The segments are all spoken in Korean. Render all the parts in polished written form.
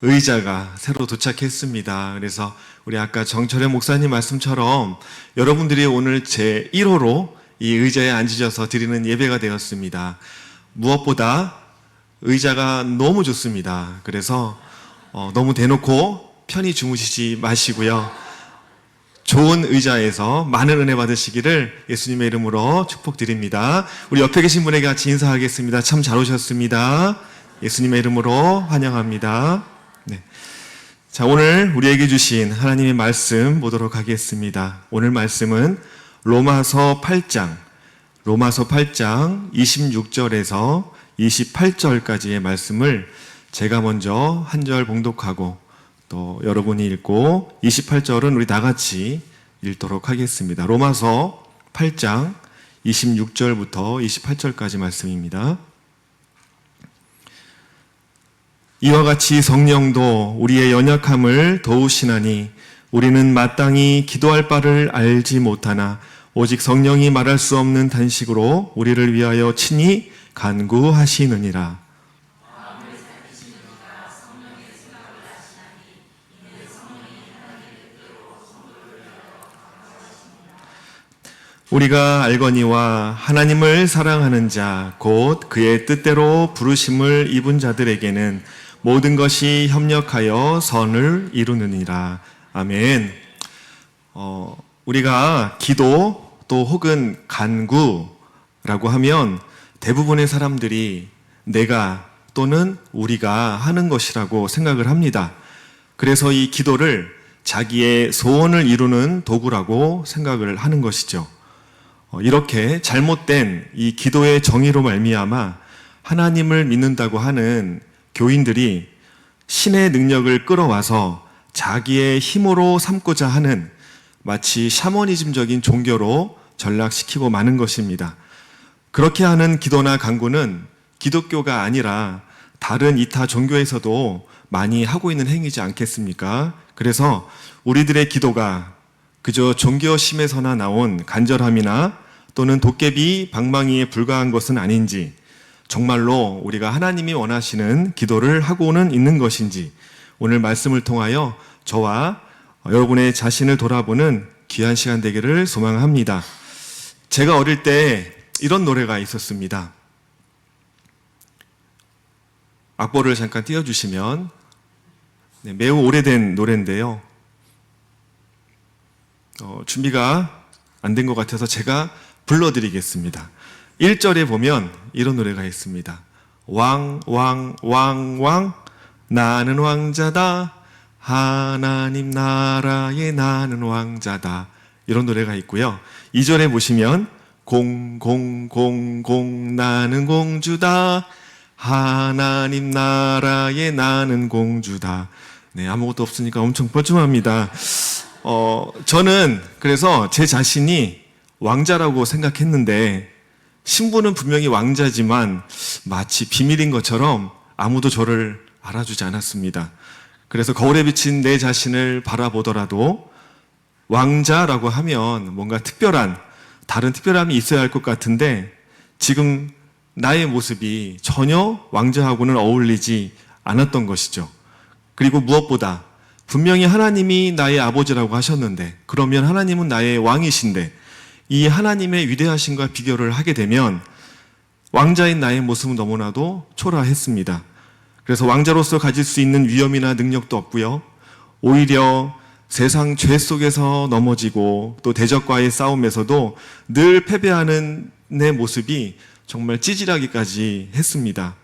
의자가 새로 도착했습니다. 그래서 우리 아까 정철현 목사님 말씀처럼 여러분들이 오늘 제 1호로 이 의자에 앉으셔서 드리는 예배가 되었습니다. 무엇보다 의자가 너무 좋습니다. 그래서 너무 대놓고 편히 주무시지 마시고요. 좋은 의자에서 많은 은혜 받으시기를 예수님의 이름으로 축복드립니다. 우리 옆에 계신 분에게 같이 인사하겠습니다. 참 잘 오셨습니다. 예수님의 이름으로 환영합니다. 네. 자, 오늘 우리에게 주신 하나님의 말씀 보도록 하겠습니다. 오늘 말씀은 로마서 8장 26절에서 28절까지의 말씀을 제가 먼저 한 절 봉독하고 또 여러분이 읽고 28절은 우리 다 같이 읽도록 하겠습니다. 로마서 8장 26절부터 28절까지 말씀입니다. 이와 같이 성령도 우리의 연약함을 도우시나니 우리는 마땅히 기도할 바를 알지 못하나 오직 성령이 말할 수 없는 단식으로 우리를 위하여 친히 간구하시느니라. 우리가 알거니와 하나님을 사랑하는 자, 곧 그의 뜻대로 부르심을 입은 자들에게는 모든 것이 협력하여 선을 이루느니라. 아멘. 우리가 기도 또 혹은 간구라고 하면 대부분의 사람들이 내가 또는 우리가 하는 것이라고 생각을 합니다. 그래서 이 기도를 자기의 소원을 이루는 도구라고 생각을 하는 것이죠. 이렇게 잘못된 이 기도의 정의로 말미암아 하나님을 믿는다고 하는 교인들이 신의 능력을 끌어와서 자기의 힘으로 삼고자 하는 마치 샤머니즘적인 종교로 전락시키고 마는 것입니다. 그렇게 하는 기도나 간구는 기독교가 아니라 다른 이타 종교에서도 많이 하고 있는 행위지 않겠습니까? 그래서 우리들의 기도가 그저 종교심에서나 나온 간절함이나 또는 도깨비 방망이에 불과한 것은 아닌지, 정말로 우리가 하나님이 원하시는 기도를 하고는 있는 것인지 오늘 말씀을 통하여 저와 여러분의 자신을 돌아보는 귀한 시간 되기를 소망합니다. 제가 어릴 때 이런 노래가 있었습니다. 악보를 잠깐 띄워주시면, 매우 오래된 노래인데요. 준비가 안 된 것 같아서 제가 불러드리겠습니다. 1절에 보면 이런 노래가 있습니다. 왕 나는 왕자다. 하나님 나라의 나는 왕자다. 이런 노래가 있고요. 2절에 보시면 공 나는 공주다. 하나님 나라의 나는 공주다. 네, 아무것도 없으니까 엄청 뻘쭘합니다. 저는 그래서 제 자신이 왕자라고 생각했는데 신분은 분명히 왕자지만 마치 비밀인 것처럼 아무도 저를 알아주지 않았습니다. 그래서 거울에 비친 내 자신을 바라보더라도 왕자라고 하면 뭔가 다른 특별함이 있어야 할 것 같은데 지금 나의 모습이 전혀 왕자하고는 어울리지 않았던 것이죠. 그리고 무엇보다 분명히 하나님이 나의 아버지라고 하셨는데, 그러면 하나님은 나의 왕이신데 이 하나님의 위대하심과 비교를 하게 되면 왕자인 나의 모습은 너무나도 초라했습니다. 그래서 왕자로서 가질 수 있는 위엄이나 능력도 없고요. 오히려 세상 죄 속에서 넘어지고 또 대적과의 싸움에서도 늘 패배하는 내 모습이 정말 찌질하기까지 했습니다.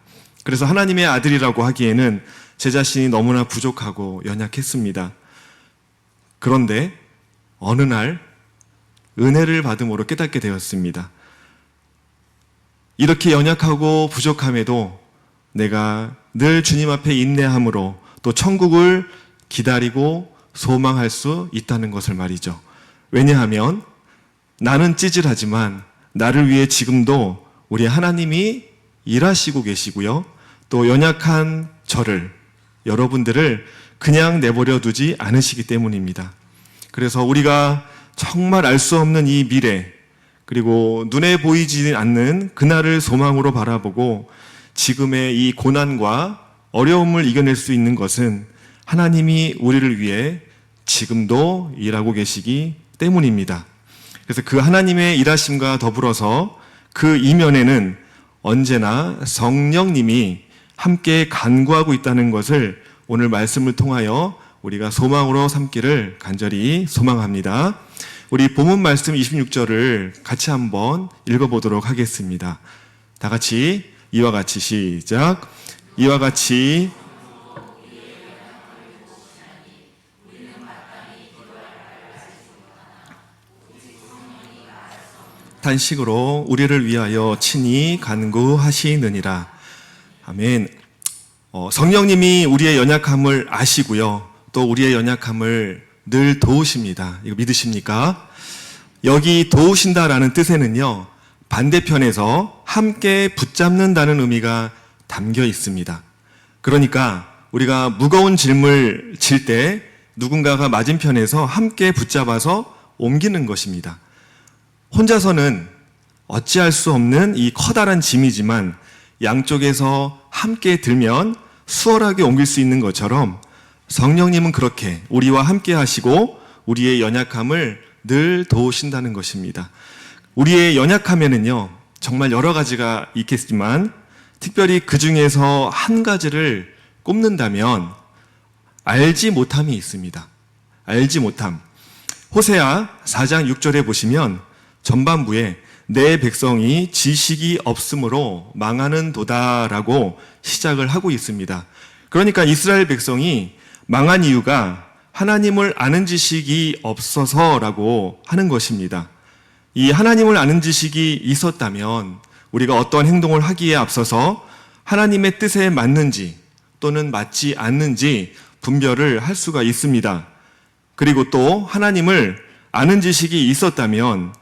그래서 하나님의 아들이라고 하기에는 제 자신이 너무나 부족하고 연약했습니다. 그런데 어느 날 은혜를 받음으로 깨닫게 되었습니다. 이렇게 연약하고 부족함에도 내가 늘 주님 앞에 인내함으로 또 천국을 기다리고 소망할 수 있다는 것을 말이죠. 왜냐하면 나는 찌질하지만 나를 위해 지금도 우리 하나님이 일하시고 계시고요. 또 연약한 여러분들을 그냥 내버려 두지 않으시기 때문입니다. 그래서 우리가 정말 알 수 없는 이 미래, 그리고 눈에 보이지 않는 그날을 소망으로 바라보고 지금의 이 고난과 어려움을 이겨낼 수 있는 것은 하나님이 우리를 위해 지금도 일하고 계시기 때문입니다. 그래서 그 하나님의 일하심과 더불어서 그 이면에는 언제나 성령님이 함께 간구하고 있다는 것을 오늘 말씀을 통하여 우리가 소망으로 삼기를 간절히 소망합니다. 우리 본문 말씀 26절을 같이 한번 읽어보도록 하겠습니다. 다 같이 이와 같이 시작. 이와 같이 단식으로 우리를 위하여 친히 간구하시느니라. 아멘. 성령님이 우리의 연약함을 아시고요. 또 우리의 연약함을 늘 도우십니다. 이거 믿으십니까? 여기 도우신다라는 뜻에는요, 반대편에서 함께 붙잡는다는 의미가 담겨 있습니다. 그러니까 우리가 무거운 짐을 질 때 누군가가 맞은편에서 함께 붙잡아서 옮기는 것입니다. 혼자서는 어찌할 수 없는 이 커다란 짐이지만 양쪽에서 함께 들면 수월하게 옮길 수 있는 것처럼 성령님은 그렇게 우리와 함께 하시고 우리의 연약함을 늘 도우신다는 것입니다. 우리의 연약함에는요, 정말 여러 가지가 있겠지만 특별히 그 중에서 한 가지를 꼽는다면 알지 못함이 있습니다. 알지 못함. 호세아 4장 6절에 보시면 전반부에 내 백성이 지식이 없으므로 망하는 도다라고 시작을 하고 있습니다. 그러니까 이스라엘 백성이 망한 이유가 하나님을 아는 지식이 없어서라고 하는 것입니다. 이 하나님을 아는 지식이 있었다면 우리가 어떤 행동을 하기에 앞서서 하나님의 뜻에 맞는지 또는 맞지 않는지 분별을 할 수가 있습니다. 그리고 또 하나님을 아는 지식이 있었다면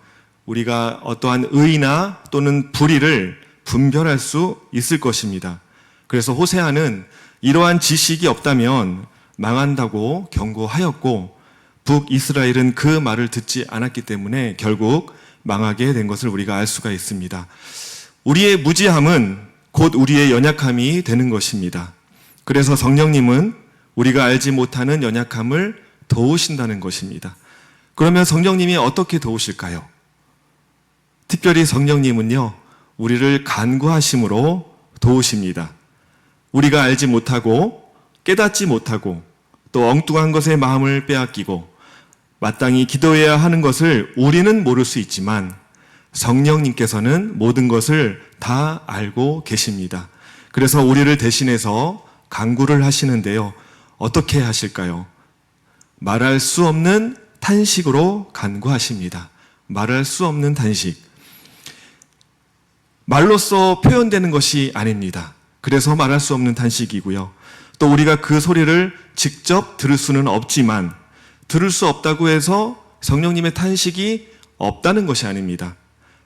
우리가 어떠한 의나 또는 불의를 분별할 수 있을 것입니다. 그래서 호세아는 이러한 지식이 없다면 망한다고 경고하였고 북이스라엘은 그 말을 듣지 않았기 때문에 결국 망하게 된 것을 우리가 알 수가 있습니다. 우리의 무지함은 곧 우리의 연약함이 되는 것입니다. 그래서 성령님은 우리가 알지 못하는 연약함을 도우신다는 것입니다. 그러면 성령님이 어떻게 도우실까요? 특별히 성령님은요, 우리를 간구하심으로 도우십니다. 우리가 알지 못하고 깨닫지 못하고 또 엉뚱한 것에 마음을 빼앗기고 마땅히 기도해야 하는 것을 우리는 모를 수 있지만 성령님께서는 모든 것을 다 알고 계십니다. 그래서 우리를 대신해서 간구를 하시는데요. 어떻게 하실까요? 말할 수 없는 탄식으로 간구하십니다. 말할 수 없는 탄식. 말로써 표현되는 것이 아닙니다. 그래서 말할 수 없는 탄식이고요. 또 우리가 그 소리를 직접 들을 수는 없지만 들을 수 없다고 해서 성령님의 탄식이 없다는 것이 아닙니다.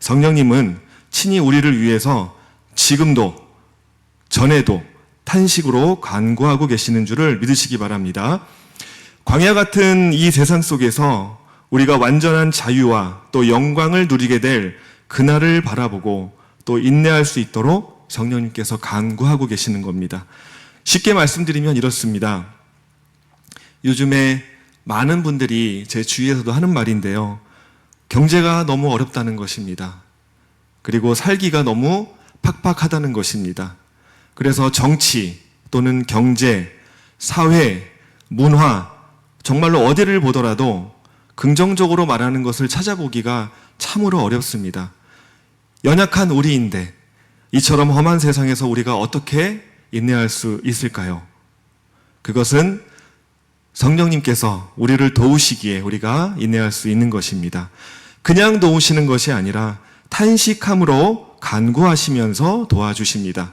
성령님은 친히 우리를 위해서 지금도 전에도 탄식으로 간구하고 계시는 줄을 믿으시기 바랍니다. 광야 같은 이 세상 속에서 우리가 완전한 자유와 또 영광을 누리게 될 그날을 바라보고 또 인내할 수 있도록 성령님께서 간구하고 계시는 겁니다. 쉽게 말씀드리면 이렇습니다. 요즘에 많은 분들이 제 주위에서도 하는 말인데요. 경제가 너무 어렵다는 것입니다. 그리고 살기가 너무 팍팍하다는 것입니다. 그래서 정치 또는 경제, 사회, 문화, 정말로 어디를 보더라도 긍정적으로 말하는 것을 찾아보기가 참으로 어렵습니다. 연약한 우리인데 이처럼 험한 세상에서 우리가 어떻게 인내할 수 있을까요? 그것은 성령님께서 우리를 도우시기에 우리가 인내할 수 있는 것입니다. 그냥 도우시는 것이 아니라 탄식함으로 간구하시면서 도와주십니다.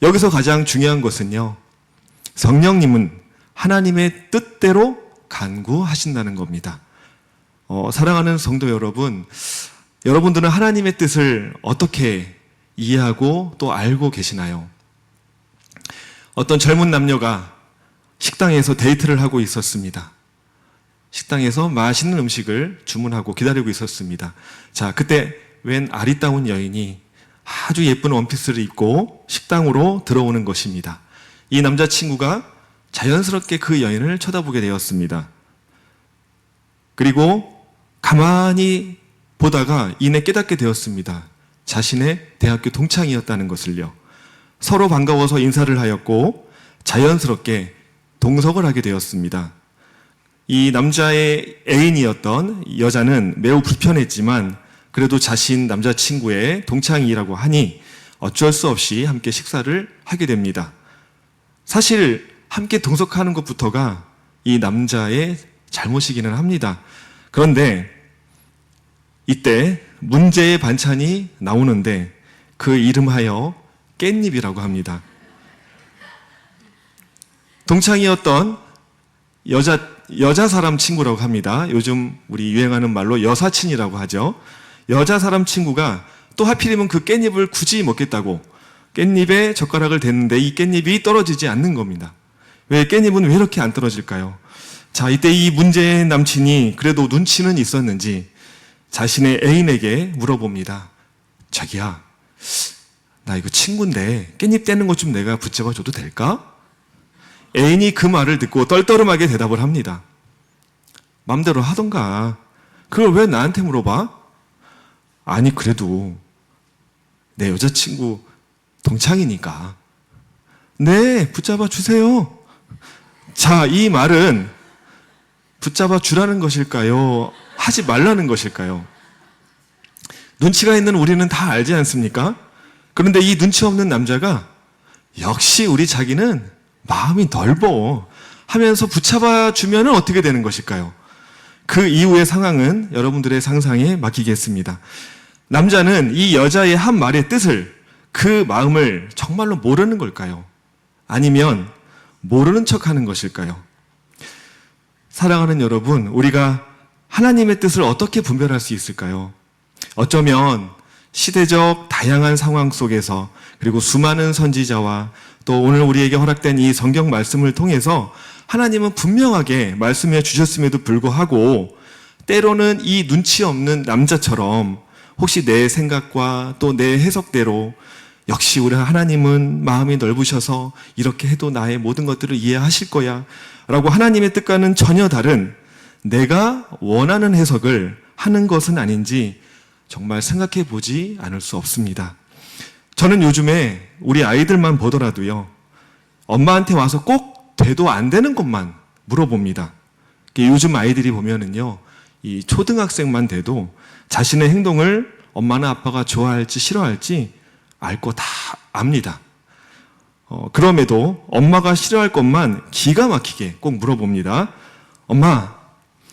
여기서 가장 중요한 것은요, 성령님은 하나님의 뜻대로 간구하신다는 겁니다. 사랑하는 성도 여러분, 여러분들은 하나님의 뜻을 어떻게 이해하고 또 알고 계시나요? 어떤 젊은 남녀가 식당에서 데이트를 하고 있었습니다. 식당에서 맛있는 음식을 주문하고 기다리고 있었습니다. 자, 그때 웬 아리따운 여인이 아주 예쁜 원피스를 입고 식당으로 들어오는 것입니다. 이 남자친구가 자연스럽게 그 여인을 쳐다보게 되었습니다. 그리고 가만히 보다가 이내 깨닫게 되었습니다. 자신의 대학교 동창이었다는 것을요. 서로 반가워서 인사를 하였고 자연스럽게 동석을 하게 되었습니다. 이 남자의 애인이었던 여자는 매우 불편했지만 그래도 자신 남자친구의 동창이라고 하니 어쩔 수 없이 함께 식사를 하게 됩니다. 사실 함께 동석하는 것부터가 이 남자의 잘못이기는 합니다. 그런데 이때 문제의 반찬이 나오는데 그 이름하여 깻잎이라고 합니다. 동창이었던 여자 사람 친구라고 합니다. 요즘 우리 유행하는 말로 여사친이라고 하죠. 여자 사람 친구가 또 하필이면 그 깻잎을 굳이 먹겠다고 깻잎에 젓가락을 댔는데 이 깻잎이 떨어지지 않는 겁니다. 왜 깻잎은 왜 이렇게 안 떨어질까요? 자, 이때 이 문제의 남친이 그래도 눈치는 있었는지 자신의 애인에게 물어봅니다. 자기야, 나 이거 친구인데 깻잎 떼는 것 좀 내가 붙잡아 줘도 될까? 애인이 그 말을 듣고 떨떠름하게 대답을 합니다. 맘대로 하던가. 그걸 왜 나한테 물어봐? 아니, 그래도 내 여자친구 동창이니까. 네, 붙잡아 주세요. 자, 이 말은 붙잡아 주라는 것일까요? 하지 말라는 것일까요? 눈치가 있는 우리는 다 알지 않습니까? 그런데 이 눈치 없는 남자가 역시 우리 자기는 마음이 넓어 하면서 붙잡아 주면 어떻게 되는 것일까요? 그 이후의 상황은 여러분들의 상상에 맡기겠습니다. 남자는 이 여자의 한 말의 뜻을, 그 마음을 정말로 모르는 걸까요? 아니면 모르는 척 하는 것일까요? 사랑하는 여러분, 우리가 하나님의 뜻을 어떻게 분별할 수 있을까요? 어쩌면 시대적 다양한 상황 속에서 그리고 수많은 선지자와 또 오늘 우리에게 허락된 이 성경 말씀을 통해서 하나님은 분명하게 말씀해 주셨음에도 불구하고 때로는 이 눈치 없는 남자처럼 혹시 내 생각과 또 내 해석대로 역시 우리 하나님은 마음이 넓으셔서 이렇게 해도 나의 모든 것들을 이해하실 거야 라고 하나님의 뜻과는 전혀 다른 내가 원하는 해석을 하는 것은 아닌지 정말 생각해 보지 않을 수 없습니다. 저는 요즘에 우리 아이들만 보더라도요, 엄마한테 와서 꼭 돼도 안 되는 것만 물어봅니다. 요즘 아이들이 보면은요, 이 초등학생만 돼도 자신의 행동을 엄마나 아빠가 좋아할지 싫어할지 알 거 다 압니다. 그럼에도 엄마가 싫어할 것만 기가 막히게 꼭 물어봅니다. 엄마,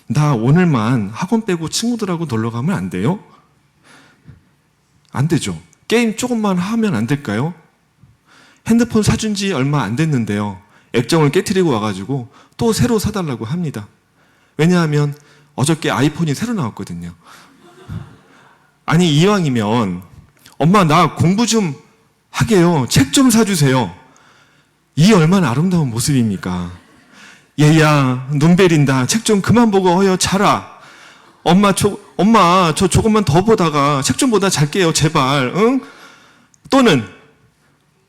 나 오늘만 학원 빼고 친구들하고 놀러 가면 안 돼요? 안 되죠. 게임 조금만 하면 안 될까요? 핸드폰 사준 지 얼마 안 됐는데요, 액정을 깨트리고 와가지고 또 새로 사달라고 합니다. 왜냐하면 어저께 아이폰이 새로 나왔거든요. 아니, 이왕이면 엄마 나 공부 좀 하게요. 책 좀 사주세요. 이 얼마나 아름다운 모습입니까? 얘야, 눈 베린다. 책 좀 그만 보고 어여 자라. 엄마 저 조금만 더 보다가 책 좀 보다 잘게요. 제발. 응? 또는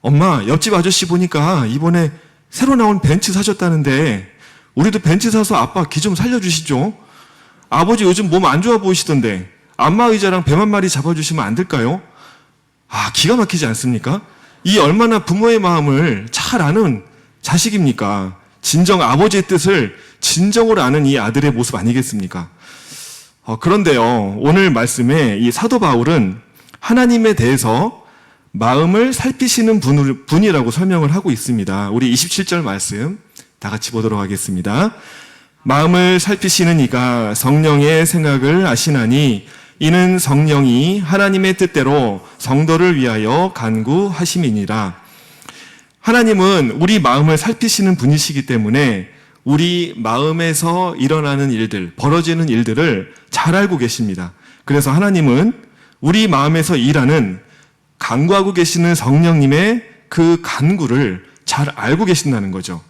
엄마, 옆집 아저씨 보니까 이번에 새로 나온 벤츠 사셨다는데 우리도 벤츠 사서 아빠 기 좀 살려주시죠. 아버지 요즘 몸 안 좋아 보이시던데 안마의자랑 뱀 한 마리 잡아주시면 안 될까요? 아, 기가 막히지 않습니까? 이 얼마나 부모의 마음을 잘 아는 자식입니까? 진정 아버지의 뜻을 진정으로 아는 이 아들의 모습 아니겠습니까? 그런데요, 오늘 말씀에 이 사도 바울은 하나님에 대해서 마음을 살피시는 분이라고 설명을 하고 있습니다. 우리 27절 말씀 다 같이 보도록 하겠습니다. 마음을 살피시는 이가 성령의 생각을 아시나니 이는 성령이 하나님의 뜻대로 성도를 위하여 간구하심이니라. 하나님은 우리 마음을 살피시는 분이시기 때문에 우리 마음에서 일어나는 일들, 벌어지는 일들을 잘 알고 계십니다. 그래서 하나님은 우리 마음에서 일하는 간구하고 계시는 성령님의 그 간구를 잘 알고 계신다는 거죠.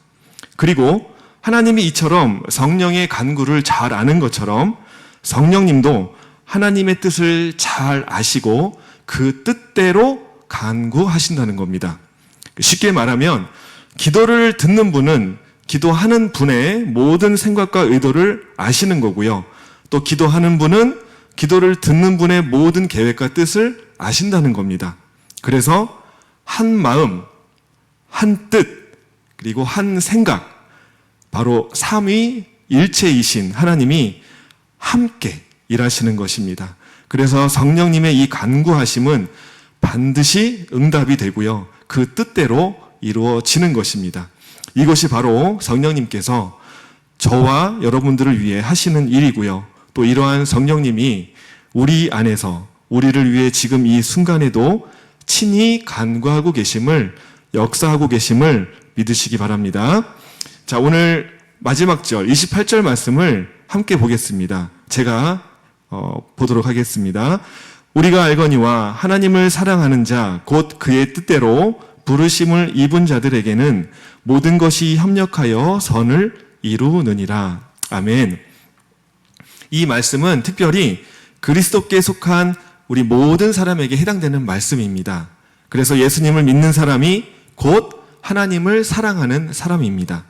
그리고 하나님이 이처럼 성령의 간구를 잘 아는 것처럼 성령님도 하나님의 뜻을 잘 아시고 그 뜻대로 간구하신다는 겁니다. 쉽게 말하면 기도를 듣는 분은 기도하는 분의 모든 생각과 의도를 아시는 거고요. 또 기도하는 분은 기도를 듣는 분의 모든 계획과 뜻을 아신다는 겁니다. 그래서 한 마음, 한 뜻, 그리고 한 생각, 바로 삼위일체이신 하나님이 함께 일하시는 것입니다. 그래서 성령님의 이 간구하심은 반드시 응답이 되고요. 그 뜻대로 이루어지는 것입니다. 이것이 바로 성령님께서 저와 여러분들을 위해 하시는 일이고요. 또 이러한 성령님이 우리 안에서 우리를 위해 지금 이 순간에도 친히 간구하고 계심을, 역사하고 계심을 믿으시기 바랍니다. 자, 오늘 마지막 절 28절 말씀을 함께 보겠습니다. 제가 보도록 하겠습니다. 우리가 알거니와 하나님을 사랑하는 자 곧 그의 뜻대로 부르심을 입은 자들에게는 모든 것이 협력하여 선을 이루느니라. 아멘. 이 말씀은 특별히 그리스도께 속한 우리 모든 사람에게 해당되는 말씀입니다. 그래서 예수님을 믿는 사람이 곧 하나님을 사랑하는 사람입니다.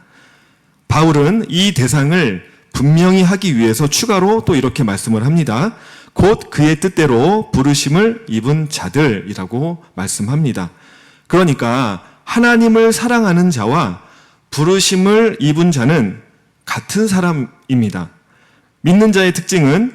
바울은 이 대상을 분명히 하기 위해서 추가로 또 이렇게 말씀을 합니다. 곧 그의 뜻대로 부르심을 입은 자들이라고 말씀합니다. 그러니까 하나님을 사랑하는 자와 부르심을 입은 자는 같은 사람입니다. 믿는 자의 특징은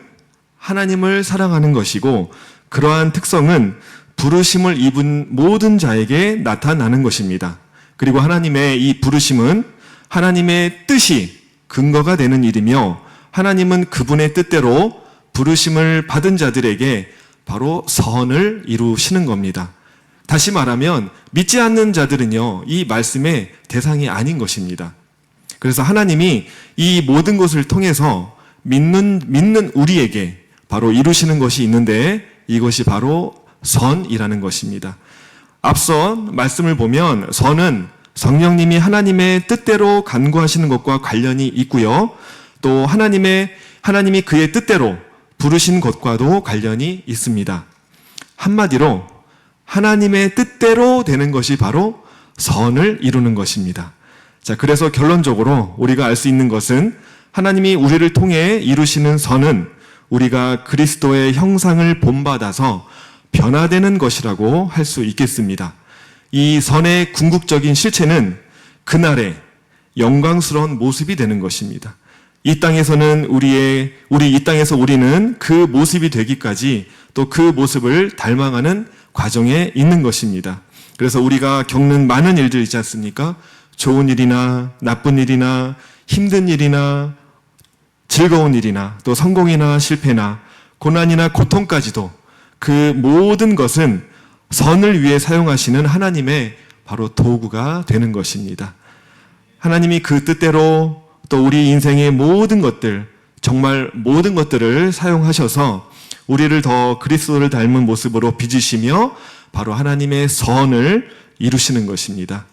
하나님을 사랑하는 것이고 그러한 특성은 부르심을 입은 모든 자에게 나타나는 것입니다. 그리고 하나님의 이 부르심은 하나님의 뜻이 근거가 되는 일이며 하나님은 그분의 뜻대로 부르심을 받은 자들에게 바로 선을 이루시는 겁니다. 다시 말하면 믿지 않는 자들은요, 이 말씀의 대상이 아닌 것입니다. 그래서 하나님이 이 모든 것을 통해서 믿는 우리에게 바로 이루시는 것이 있는데 이것이 바로 선이라는 것입니다. 앞선 말씀을 보면 선은 성령님이 하나님의 뜻대로 간구하시는 것과 관련이 있고요. 또 하나님이 그의 뜻대로 부르신 것과도 관련이 있습니다. 한마디로 하나님의 뜻대로 되는 것이 바로 선을 이루는 것입니다. 자, 그래서 결론적으로 우리가 알 수 있는 것은 하나님이 우리를 통해 이루시는 선은 우리가 그리스도의 형상을 본받아서 변화되는 것이라고 할 수 있겠습니다. 이 선의 궁극적인 실체는 그날의 영광스러운 모습이 되는 것입니다. 이 땅에서는 우리 이 땅에서 우리는 그 모습이 되기까지 또 그 모습을 닮아가는 과정에 있는 것입니다. 그래서 우리가 겪는 많은 일들 있지 않습니까? 좋은 일이나 나쁜 일이나 힘든 일이나 즐거운 일이나 또 성공이나 실패나 고난이나 고통까지도 그 모든 것은 선을 위해 사용하시는 하나님의 바로 도구가 되는 것입니다. 하나님이 그 뜻대로 또 우리 인생의 모든 것들, 정말 모든 것들을 사용하셔서 우리를 더 그리스도를 닮은 모습으로 빚으시며 바로 하나님의 선을 이루시는 것입니다.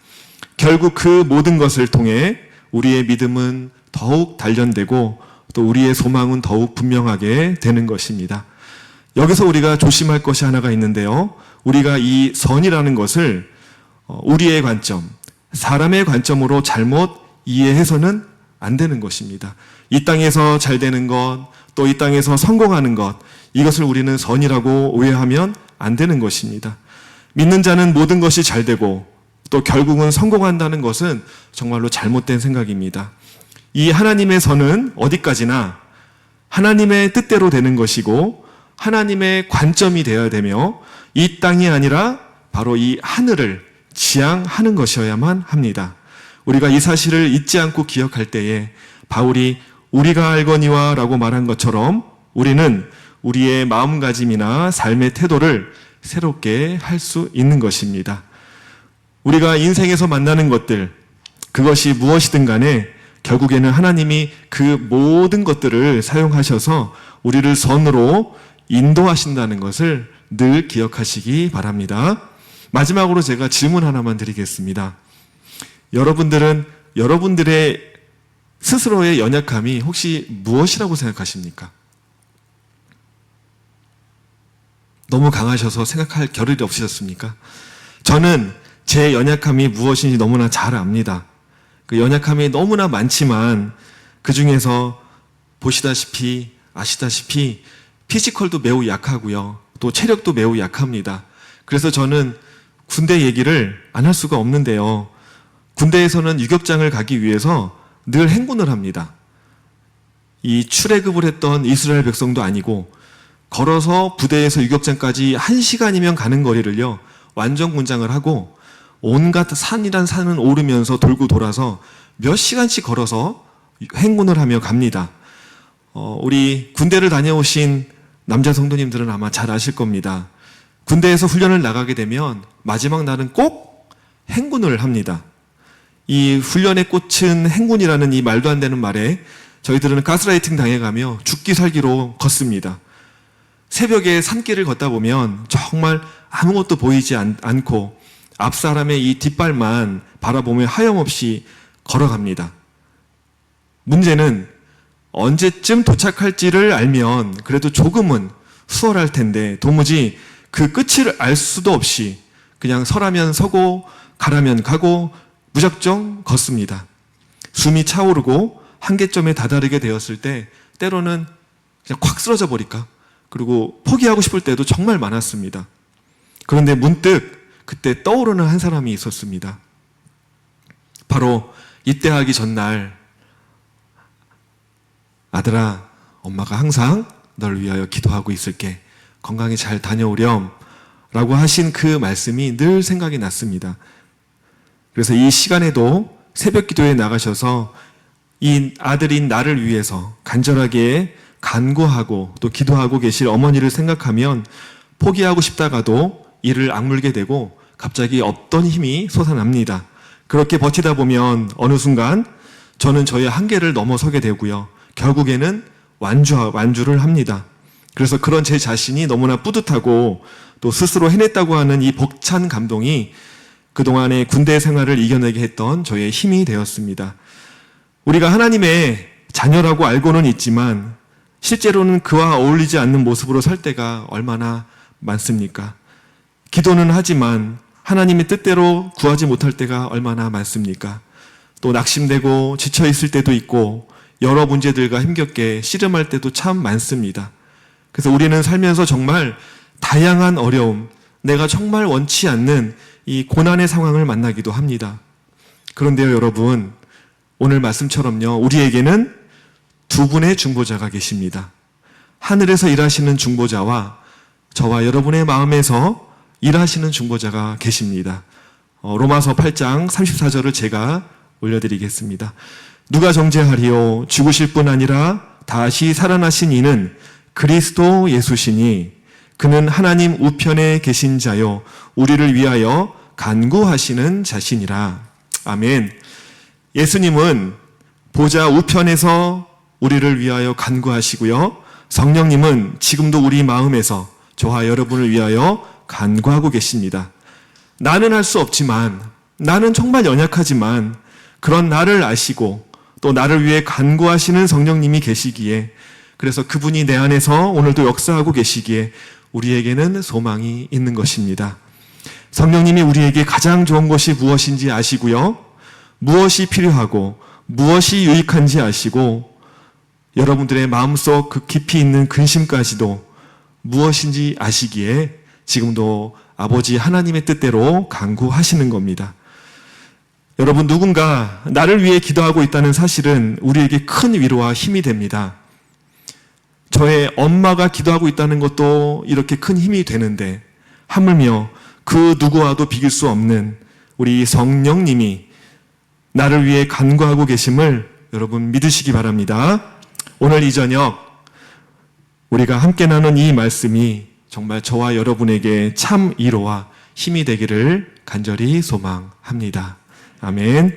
결국 그 모든 것을 통해 우리의 믿음은 더욱 단련되고 또 우리의 소망은 더욱 분명하게 되는 것입니다. 여기서 우리가 조심할 것이 하나가 있는데요. 우리가 이 선이라는 것을 우리의 관점, 사람의 관점으로 잘못 이해해서는 안 되는 것입니다. 이 땅에서 잘 되는 것, 또 이 땅에서 성공하는 것, 이것을 우리는 선이라고 오해하면 안 되는 것입니다. 믿는 자는 모든 것이 잘 되고 또 결국은 성공한다는 것은 정말로 잘못된 생각입니다. 이 하나님의 선은 어디까지나 하나님의 뜻대로 되는 것이고 하나님의 관점이 되어야 되며 이 땅이 아니라 바로 이 하늘을 지향하는 것이어야만 합니다. 우리가 이 사실을 잊지 않고 기억할 때에 바울이 우리가 알거니와 라고 말한 것처럼 우리는 우리의 마음가짐이나 삶의 태도를 새롭게 할 수 있는 것입니다. 우리가 인생에서 만나는 것들, 그것이 무엇이든 간에 결국에는 하나님이 그 모든 것들을 사용하셔서 우리를 선으로 인도하신다는 것을 늘 기억하시기 바랍니다. 마지막으로 제가 질문 하나만 드리겠습니다. 여러분들은 여러분들의 스스로의 연약함이 혹시 무엇이라고 생각하십니까? 너무 강하셔서 생각할 겨를이 없으셨습니까? 저는 제 연약함이 무엇인지 너무나 잘 압니다. 그 연약함이 너무나 많지만 그 중에서 보시다시피 아시다시피 피지컬도 매우 약하고요. 또 체력도 매우 약합니다. 그래서 저는 군대 얘기를 안 할 수가 없는데요. 군대에서는 유격장을 가기 위해서 늘 행군을 합니다. 이 출애굽을 했던 이스라엘 백성도 아니고 걸어서 부대에서 유격장까지 1시간이면 가는 거리를요. 완전 군장을 하고 온갖 산이란 산은 오르면서 돌고 돌아서 몇 시간씩 걸어서 행군을 하며 갑니다. 우리 군대를 다녀오신 남자 성도님들은 아마 잘 아실 겁니다. 군대에서 훈련을 나가게 되면 마지막 날은 꼭 행군을 합니다. 이 훈련의 꽃은 행군이라는 이 말도 안 되는 말에 저희들은 가스라이팅 당해가며 죽기 살기로 걷습니다. 새벽에 산길을 걷다 보면 정말 아무것도 보이지 않고 앞 사람의 이 뒷발만 바라보며 하염없이 걸어갑니다. 문제는 언제쯤 도착할지를 알면 그래도 조금은 수월할 텐데 도무지 그 끝을 알 수도 없이 그냥 서라면 서고 가라면 가고 무작정 걷습니다. 숨이 차오르고 한계점에 다다르게 되었을 때 때로는 그냥 콱 쓰러져 버릴까? 그리고 포기하고 싶을 때도 정말 많았습니다. 그런데 문득 그때 떠오르는 한 사람이 있었습니다. 바로 입대하기 전날 아들아, 엄마가 항상 널 위하여 기도하고 있을게. 건강히 잘 다녀오렴 라고 하신 그 말씀이 늘 생각이 났습니다. 그래서 이 시간에도 새벽 기도에 나가셔서 이 아들인 나를 위해서 간절하게 간구하고 또 기도하고 계실 어머니를 생각하면 포기하고 싶다가도 이를 악물게 되고 갑자기 없던 힘이 솟아납니다. 그렇게 버티다 보면 어느 순간 저는 저의 한계를 넘어서게 되고요. 결국에는 완주를 합니다. 그래서 그런 제 자신이 너무나 뿌듯하고 또 스스로 해냈다고 하는 이 벅찬 감동이 그동안의 군대 생활을 이겨내게 했던 저의 힘이 되었습니다. 우리가 하나님의 자녀라고 알고는 있지만 실제로는 그와 어울리지 않는 모습으로 살 때가 얼마나 많습니까? 기도는 하지만 하나님의 뜻대로 구하지 못할 때가 얼마나 많습니까? 또 낙심되고 지쳐있을 때도 있고 여러 문제들과 힘겹게 씨름할 때도 참 많습니다. 그래서 우리는 살면서 정말 다양한 어려움, 내가 정말 원치 않는 이 고난의 상황을 만나기도 합니다. 그런데요, 여러분, 오늘 말씀처럼요, 우리에게는 두 분의 중보자가 계십니다. 하늘에서 일하시는 중보자와 저와 여러분의 마음에서 일하시는 중보자가 계십니다. 로마서 8장 34절을 제가 올려드리겠습니다. 누가 정죄하리요? 죽으실 뿐 아니라 다시 살아나신 이는 그리스도 예수시니 그는 하나님 우편에 계신 자요 우리를 위하여 간구하시는 자시니라. 아멘. 예수님은 보좌 우편에서 우리를 위하여 간구하시고요. 성령님은 지금도 우리 마음에서 저와 여러분을 위하여 간구하고 계십니다. 나는 할 수 없지만, 나는 정말 연약하지만 그런 나를 아시고 또 나를 위해 간구하시는 성령님이 계시기에, 그래서 그분이 내 안에서 오늘도 역사하고 계시기에 우리에게는 소망이 있는 것입니다. 성령님이 우리에게 가장 좋은 것이 무엇인지 아시고요. 무엇이 필요하고 무엇이 유익한지 아시고 여러분들의 마음속 그 깊이 있는 근심까지도 무엇인지 아시기에 지금도 아버지 하나님의 뜻대로 간구하시는 겁니다. 여러분, 누군가 나를 위해 기도하고 있다는 사실은 우리에게 큰 위로와 힘이 됩니다. 저의 엄마가 기도하고 있다는 것도 이렇게 큰 힘이 되는데 하물며 그 누구와도 비길 수 없는 우리 성령님이 나를 위해 간구하고 계심을 여러분 믿으시기 바랍니다. 오늘 이 저녁 우리가 함께 나눈 이 말씀이 정말 저와 여러분에게 참 위로와 힘이 되기를 간절히 소망합니다. 아멘.